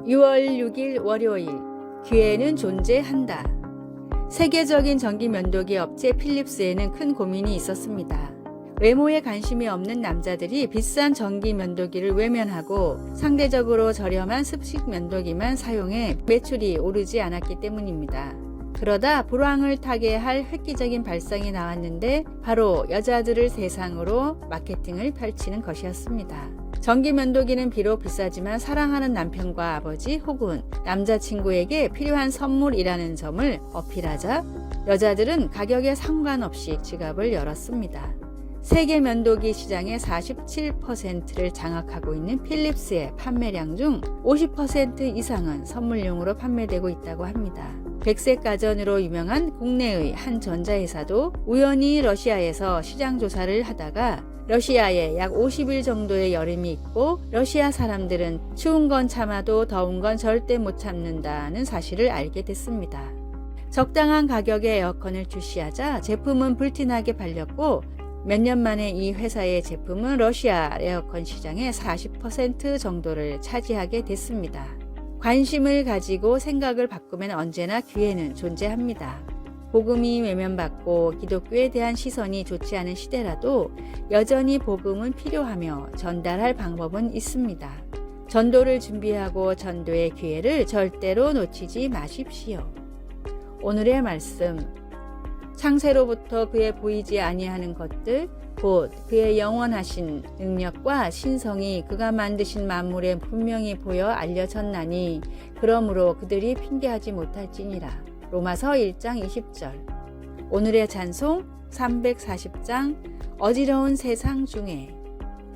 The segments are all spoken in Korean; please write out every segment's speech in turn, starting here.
6월 6일 월요일, 기회는 존재한다. 세계적인 전기 면도기 업체 필립스에는 큰 고민이 있었습니다. 외모에 관심이 없는 남자들이 비싼 전기 면도기를 외면하고 상대적으로 저렴한 습식 면도기만 사용해 매출이 오르지 않았기 때문입니다. 그러다 불황을 타게 할 획기적인 발상이 나왔는데 바로 여자들을 대상으로 마케팅을 펼치는 것이었습니다. 전기 면도기는 비록 비싸지만 사랑하는 남편과 아버지 혹은 남자친구에게 필요한 선물이라는 점을 어필하자 여자들은 가격에 상관없이 지갑을 열었습니다. 세계 면도기 시장의 47%를 장악하고 있는 필립스의 판매량 중 50% 이상은 선물용으로 판매되고 있다고 합니다. 백색 가전으로 유명한 국내의 한 전자회사도 우연히 러시아에서 시장 조사를 하다가 러시아에 약 50일 정도의 여름이 있고 러시아 사람들은 추운 건 참아도 더운 건 절대 못 참는다는 사실을 알게 됐습니다. 적당한 가격의 에어컨을 출시하자 제품은 불티나게 팔렸고 몇 년 만에 이 회사의 제품은 러시아 에어컨 시장의 40% 정도를 차지하게 됐습니다. 관심을 가지고 생각을 바꾸면 언제나 기회는 존재합니다. 복음이 외면받고 기독교에 대한 시선이 좋지 않은 시대라도 여전히 복음은 필요하며 전달할 방법은 있습니다. 전도를 준비하고 전도의 기회를 절대로 놓치지 마십시오. 오늘의 말씀, 창세로부터 그의 보이지 아니하는 것들 곧 그의 영원하신 능력과 신성이 그가 만드신 만물에 분명히 보여 알려졌나니 그러므로 그들이 핑계하지 못할지니라. 로마서 1장 20절. 오늘의 찬송 340장 어지러운 세상 중에.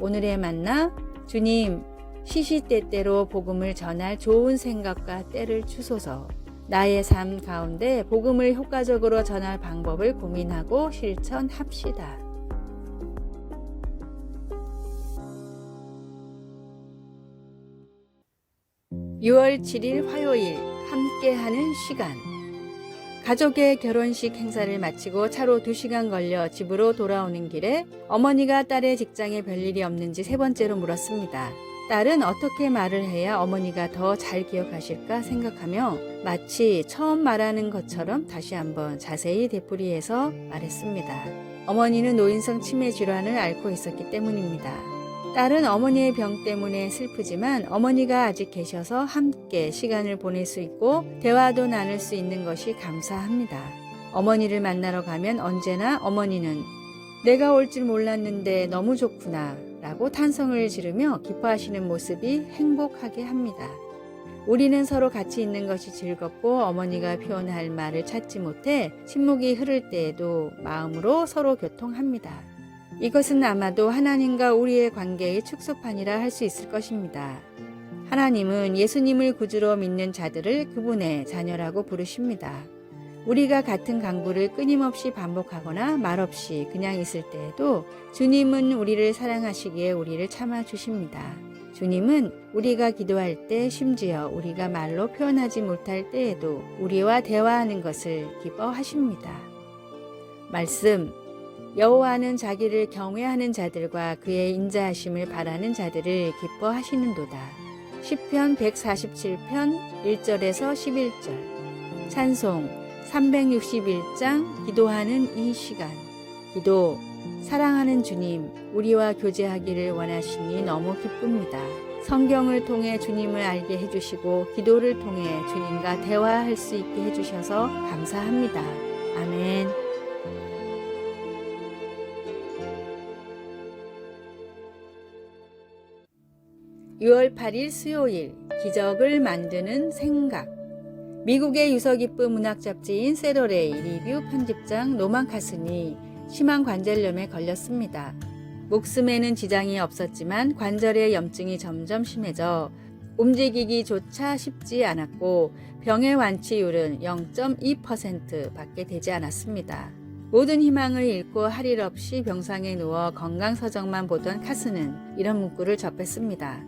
오늘의 만나, 주님 시시때때로 복음을 전할 좋은 생각과 때를 주소서. 나의 삶 가운데 복음을 효과적으로 전할 방법을 고민하고 실천합시다. 6월 7일 화요일 함께하는 시간. 가족의 결혼식 행사를 마치고 차로 2시간 걸려 집으로 돌아오는 길에 어머니가 딸의 직장에 별일이 없는지 3번째로 물었습니다. 딸은 어떻게 말을 해야 어머니가 더 잘 기억하실까 생각하며 마치 처음 말하는 것처럼 다시 한번 자세히 되풀이해서 말했습니다. 어머니는 노인성 치매 질환을 앓고 있었기 때문입니다. 딸은 어머니의 병 때문에 슬프지만 어머니가 아직 계셔서 함께 시간을 보낼 수 있고 대화도 나눌 수 있는 것이 감사합니다. 어머니를 만나러 가면 언제나 어머니는 내가 올 줄 몰랐는데 너무 좋구나 라고 탄성을 지르며 기뻐하시는 모습이 행복하게 합니다. 우리는 서로 같이 있는 것이 즐겁고 어머니가 표현할 말을 찾지 못해 침묵이 흐를 때에도 마음으로 서로 교통합니다. 이것은 아마도 하나님과 우리의 관계의 축소판이라 할 수 있을 것입니다. 하나님은 예수님을 구주로 믿는 자들을 그분의 자녀라고 부르십니다. 우리가 같은 강구를 끊임없이 반복하거나 말없이 그냥 있을 때에도 주님은 우리를 사랑하시기에 우리를 참아주십니다. 주님은 우리가 기도할 때 심지어 우리가 말로 표현하지 못할 때에도 우리와 대화하는 것을 기뻐하십니다. 말씀, 여호와는 자기를 경외하는 자들과 그의 인자하심을 바라는 자들을 기뻐하시는도다. 시편 147편 1절에서 11절. 찬송 361장 기도하는 이 시간. 기도, 사랑하는 주님, 우리와 교제하기를 원하시니 너무 기쁩니다. 성경을 통해 주님을 알게 해주시고 기도를 통해 주님과 대화할 수 있게 해주셔서 감사합니다. 아멘. (6월 8일) 수요일 기적을 만드는 생각. 미국의 유서 깊은 문학 잡지인 세러레이 리뷰 편집장 노만 카슨이 심한 관절염에 걸렸습니다. 목숨에는 지장이 없었지만 관절의 염증이 점점 심해져 움직이기조차 쉽지 않았고 병의 완치율은 0.2%밖에 되지 않았습니다. 모든 희망을 잃고 할 일 없이 병상에 누워 건강서적만 보던 카슨은 이런 문구를 접했습니다.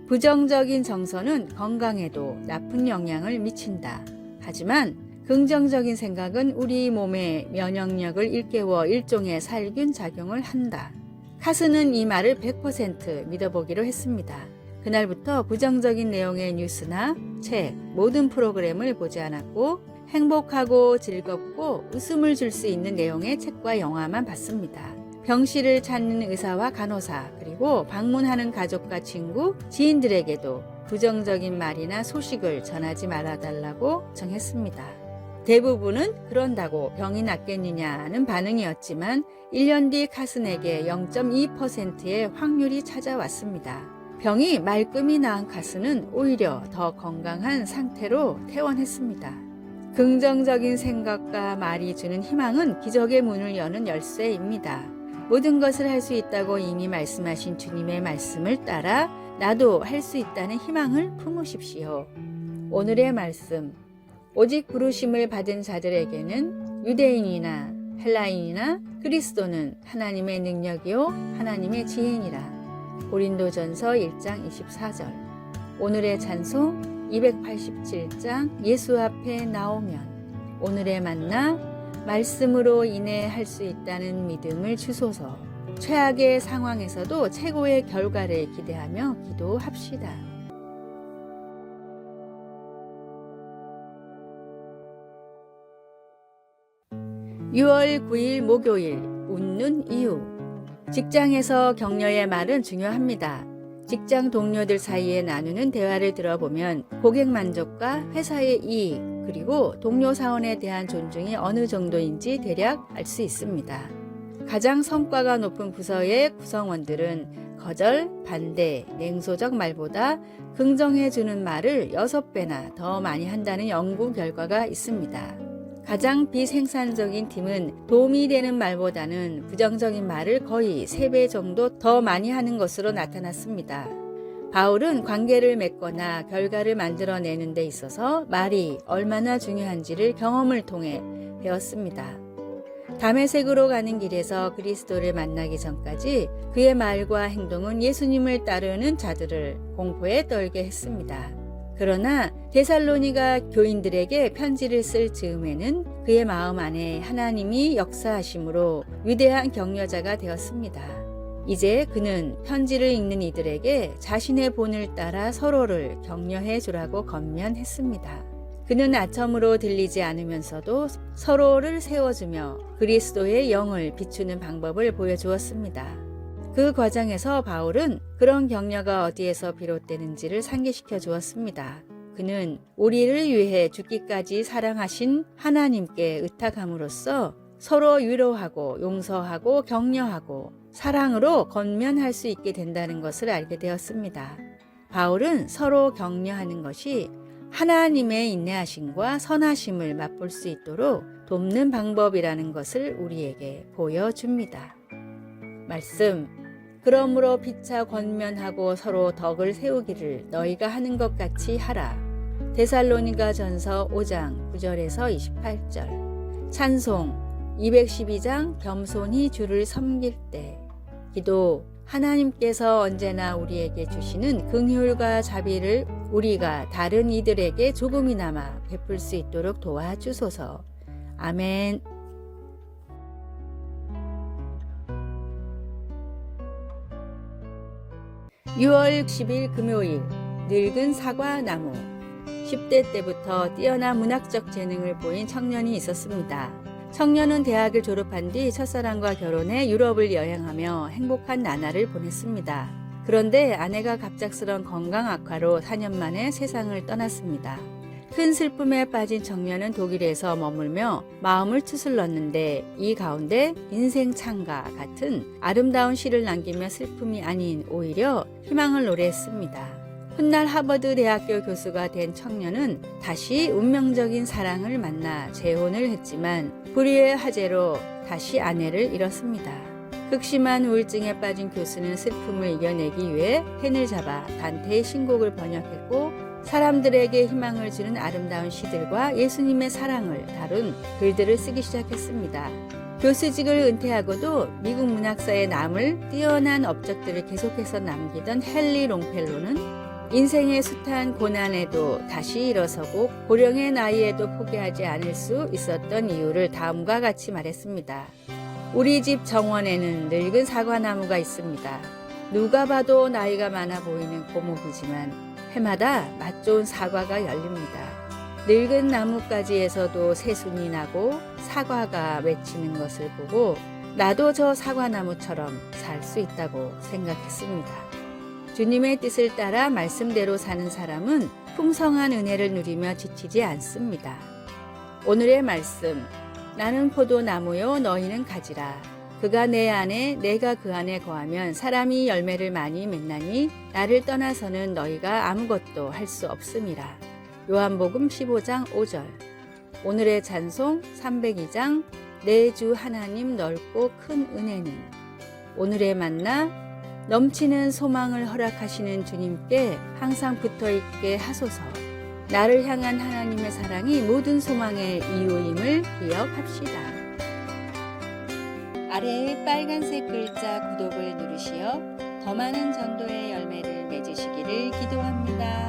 부정적인 정서는 건강에도 나쁜 영향을 미친다. 하지만 긍정적인 생각은 우리 몸의 면역력을 일깨워 일종의 살균 작용을 한다. 카슨은 이 말을 100% 믿어보기로 했습니다. 그날부터 부정적인 내용의 뉴스나 책, 모든 프로그램을 보지 않았고 행복하고 즐겁고 웃음을 줄 수 있는 내용의 책과 영화만 봤습니다. 병실을 찾는 의사와 간호사, 그리고 방문하는 가족과 친구, 지인들에게도 부정적인 말이나 소식을 전하지 말아달라고 정했습니다. 대부분은 그런다고 병이 낫겠느냐는 반응이었지만 1년 뒤 카슨에게 0.2%의 확률이 찾아왔습니다. 병이 말끔히 나은 카슨은 오히려 더 건강한 상태로 퇴원했습니다. 긍정적인 생각과 말이 주는 희망은 기적의 문을 여는 열쇠입니다. 모든 것을 할 수 있다고 이미 말씀하신 주님의 말씀을 따라 나도 할 수 있다는 희망을 품으십시오. 오늘의 말씀. 오직 부르심을 받은 자들에게는 유대인이나 헬라인이나 그리스도는 하나님의 능력이요 하나님의 지혜니라. 고린도전서 1장 24절. 오늘의 찬송 287장 예수 앞에 나오면. 오늘의 만나 말씀으로 인해 할 수 있다는 믿음을 주소서. 최악의 상황에서도 최고의 결과를 기대하며 기도합시다. 6월 9일 목요일, 웃는 이유. 직장에서 격려의 말은 중요합니다. 직장 동료들 사이에 나누는 대화를 들어보면 고객 만족과 회사의 이익, 그리고 동료 사원에 대한 존중이 어느 정도인지 대략 알 수 있습니다. 가장 성과가 높은 부서의 구성원들은 거절, 반대, 냉소적 말보다 긍정해주는 말을 6배나 더 많이 한다는 연구 결과가 있습니다. 가장 비생산적인 팀은 도움이 되는 말보다는 부정적인 말을 거의 3배 정도 더 많이 하는 것으로 나타났습니다. 바울은 관계를 맺거나 결과를 만들어내는 데 있어서 말이 얼마나 중요한지를 경험을 통해 배웠습니다. 다메섹으로 가는 길에서 그리스도를 만나기 전까지 그의 말과 행동은 예수님을 따르는 자들을 공포에 떨게 했습니다. 그러나 데살로니가 교인들에게 편지를 쓸 즈음에는 그의 마음 안에 하나님이 역사하심으로 위대한 격려자가 되었습니다. 이제 그는 편지를 읽는 이들에게 자신의 본을 따라 서로를 격려해 주라고 권면했습니다. 그는 아첨으로 들리지 않으면서도 서로를 세워주며 그리스도의 영을 비추는 방법을 보여주었습니다. 그 과정에서 바울은 그런 격려가 어디에서 비롯되는지를 상기시켜 주었습니다. 그는 우리를 위해 죽기까지 사랑하신 하나님께 의탁함으로써 서로 위로하고 용서하고 격려하고 사랑으로 권면할 수 있게 된다는 것을 알게 되었습니다. 바울은 서로 격려하는 것이 하나님의 인내하심과 선하심을 맛볼 수 있도록 돕는 방법이라는 것을 우리에게 보여줍니다. 말씀. 그러므로 피차 권면하고 서로 덕을 세우기를 너희가 하는 것 같이 하라. 데살로니가 전서 5장 9절에서 28절. 찬송 212장 겸손히 주를 섬길 때. 기도. 하나님께서 언제나 우리에게 주시는 긍휼과 자비를 우리가 다른 이들에게 조금이나마 베풀 수 있도록 도와주소서. 아멘. (6월 10일) 금요일. 늙은 사과나무. 10대 때부터 뛰어난 문학적 재능을 보인 청년이 있었습니다. 청년은 대학을 졸업한 뒤 첫사랑과 결혼해 유럽을 여행하며 행복한 나날을 보냈습니다. 그런데 아내가 갑작스런 건강 악화로 4년 만에 세상을 떠났습니다. 큰 슬픔에 빠진 청년은 독일에서 머물며 마음을 추슬렀는데 이 가운데 인생 창가 같은 아름다운 시를 남기며 슬픔이 아닌 오히려 희망을 노래했습니다. 훗날 하버드 대학교 교수가 된 청년은 다시 운명적인 사랑을 만나 재혼을 했지만 불의의 화재로 다시 아내를 잃었습니다. 극심한 우울증에 빠진 교수는 슬픔을 이겨내기 위해 펜을 잡아 단테의 신곡을 번역했고 사람들에게 희망을 주는 아름다운 시들과 예수님의 사랑을 다룬 글들을 쓰기 시작했습니다. 교수직을 은퇴하고도 미국 문학사에 남을 뛰어난 업적들을 계속해서 남기던 헨리 롱펠로는 인생의 숱한 고난에도 다시 일어서고 고령의 나이에도 포기하지 않을 수 있었던 이유를 다음과 같이 말했습니다. 우리 집 정원에는 늙은 사과나무가 있습니다. 누가 봐도 나이가 많아 보이는 고목이지만 해마다 맛 좋은 사과가 열립니다. 늙은 나뭇가지에서도 새순이 나고 사과가 맺히는 것을 보고 나도 저 사과나무처럼 살 수 있다고 생각했습니다. 주님의 뜻을 따라 말씀대로 사는 사람은 풍성한 은혜를 누리며 지치지 않습니다. 오늘의 말씀, 나는 포도나무요 너희는 가지라. 그가 내 안에 내가 그 안에 거하면 사람이 열매를 많이 맺나니 나를 떠나서는 너희가 아무것도 할 수 없음이라. 요한복음 15장 5절. 오늘의 찬송 302장 내 주 하나님 넓고 큰 은혜는. 오늘의 만나 넘치는 소망을 허락하시는 주님께 항상 붙어있게 하소서. 나를 향한 하나님의 사랑이 모든 소망의 이유임을 기억합시다. 아래의 빨간색 글자 구독을 누르시어 더 많은 전도의 열매를 맺으시기를 기도합니다.